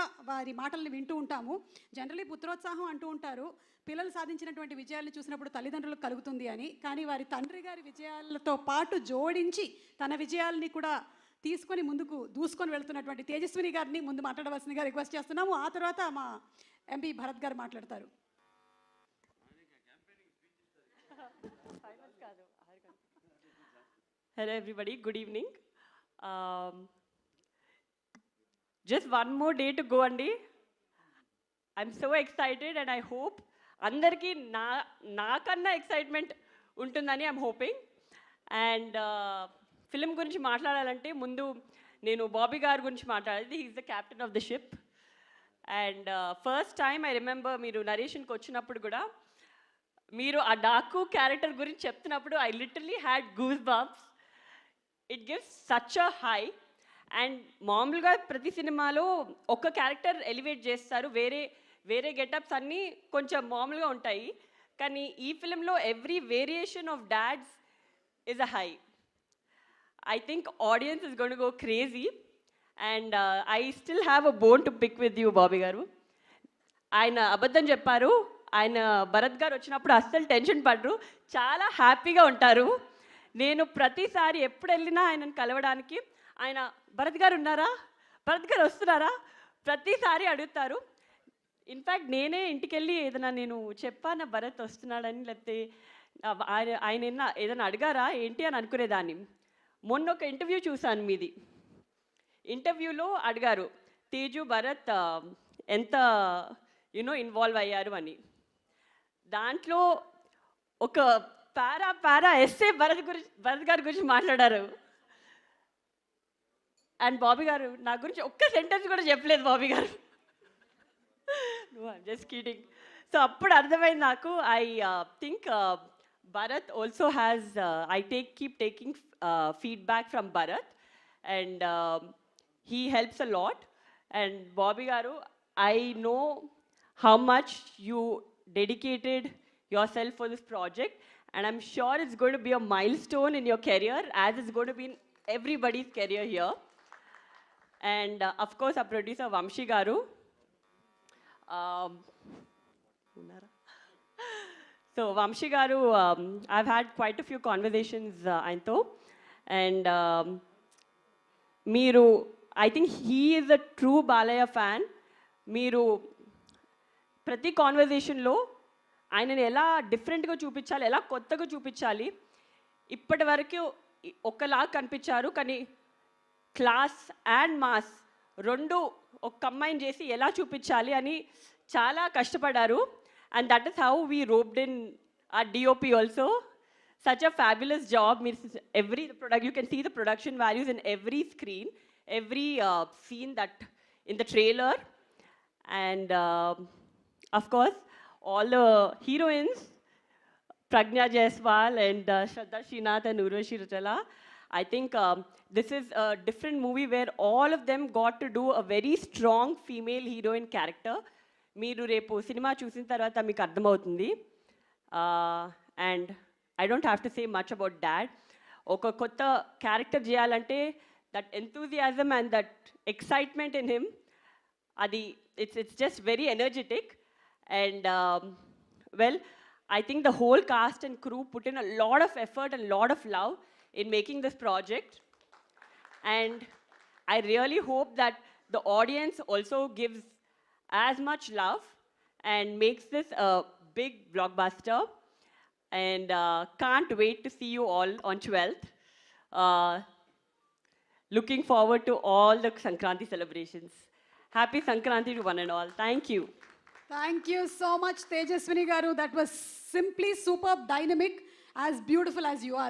ఎక్కువగా వారి మాటల్ని వింటూ ఉంటాము. జనరల్లీ పుత్రోత్సాహం అంటూ ఉంటారు, పిల్లలు సాధించినటువంటి విజయాలను చూసినప్పుడు తల్లిదండ్రులకు కలుగుతుంది అని. కానీ వారి తండ్రి గారి విజయాలతో పాటు జోడించి తన విజయాల్ని కూడా తీసుకొని ముందుకు దూసుకొని వెళ్తున్నటువంటి తేజస్విని గారిని ముందు మాట్లాడవలసిందిగా రిక్వెస్ట్ చేస్తున్నాము. ఆ తర్వాత మా ఎంపీ భరత్ గారు మాట్లాడతారు. Hello everybody, good evening. Just one more day to go andi. I'm so excited and I hope andarki nakanna excitement untundani I'm hoping. And film gurinchi maatladalante mundu nenu Bobby garu gurinchi maatladali. He is the captain of the ship. And first time I remember meeru narration ki vachinappudu kuda మీరు ఆ Daaku character గురించి చెప్తున్నప్పుడు I literally had goose bumps. It gives such a high. And మామూలుగా ప్రతి సినిమాలో ఒక character elevate చేస్తారు, వేరే వేరే గెటప్స్ అన్నీ కొంచెం మామూలుగా ఉంటాయి. కానీ ఈ ఫిలింలో every variation of dads is a high. I think audience is gonna go crazy. And I still have a bone to pick with you Bobby గారు. ఆయన అబద్ధం చెప్పారు, ఆయన భరత్ గారు వచ్చినప్పుడు అస్సలు టెన్షన్ పడరు, చాలా హ్యాపీగా ఉంటారు. నేను ప్రతిసారి ఎప్పుడు వెళ్ళినా ఆయనను కలవడానికి ఆయన భరత్ గారు ఉన్నారా, భరత్ గారు వస్తున్నారా ప్రతిసారి అడుగుతారు. ఇన్ఫ్యాక్ట్ నేనే ఇంటికి వెళ్ళి ఏదైనా నేను చెప్పాను భరత్ వస్తున్నాడని, లేకపోతే ఆయన ఏదైనా అడిగారా ఏంటి అని అనుకునేదాన్ని. మొన్న ఒక ఇంటర్వ్యూ చూశాను మీది. ఇంటర్వ్యూలో అడిగారు తేజు భరత్ ఎంత ఇన్వాల్వ్ అయ్యారు అని. దాంట్లో ఒక పారా ఎస్సే భరత్ గారి గురించి మాట్లాడారు. అండ్ బాబీ గారు నా గురించి ఒక్క సెంటెన్స్ కూడా చెప్పలేదు బాబీ గారు. Just kidding. సో అప్పుడు అర్థమైంది నాకు. I think Bharat also has keep taking feedback from Bharat and he helps a lot. And Bobby గారు, I know how much you dedicated yourself for this project, and I'm sure it's going to be a milestone in your career, as it's going to be in everybody's career here. And of course our producer Vamshi garu, so Vamshi garu, I've had quite a few conversations ayinto, and meeru, I think he is a true Balaya fan. meeru ప్రతి కాన్వర్జేషన్లో ఆయనని ఎలా డిఫరెంట్గా చూపించాలి, ఎలా కొత్తగా చూపించాలి. ఇప్పటి వరకు ఒకలా కనిపించారు, కానీ క్లాస్ అండ్ మాస్ రెండు ఒక కంబైన్ చేసి ఎలా చూపించాలి అని చాలా కష్టపడ్డారు. And that is how we roped in a DOP also. Such a fabulous job. మీరు every product you can see the production values in every screen, every scene that in the trailer. And of course, all the heroines, Pragna Jaiswal and Shraddha Srinath and Urvashi Rautela. I think this is a different movie where all of them got to do a very strong female heroine character. Meeru repu cinema chusin tarvata meeku ardhamautundi. And I don't have to say much about that. Oka kotta character cheyalante that enthusiasm and that excitement in him, adi it's just very energetic. And well, I think the whole cast and crew put in a lot of effort and a lot of love in making this project. And I really hope that the audience also gives as much love and makes this a big blockbuster. And can't wait to see you all on 12th. Looking forward to all the Sankranti celebrations. Happy Sankranti to one and all. Thank you. Thank you so much, Tejaswini garu. That was simply superb, dynamic, as beautiful as you are.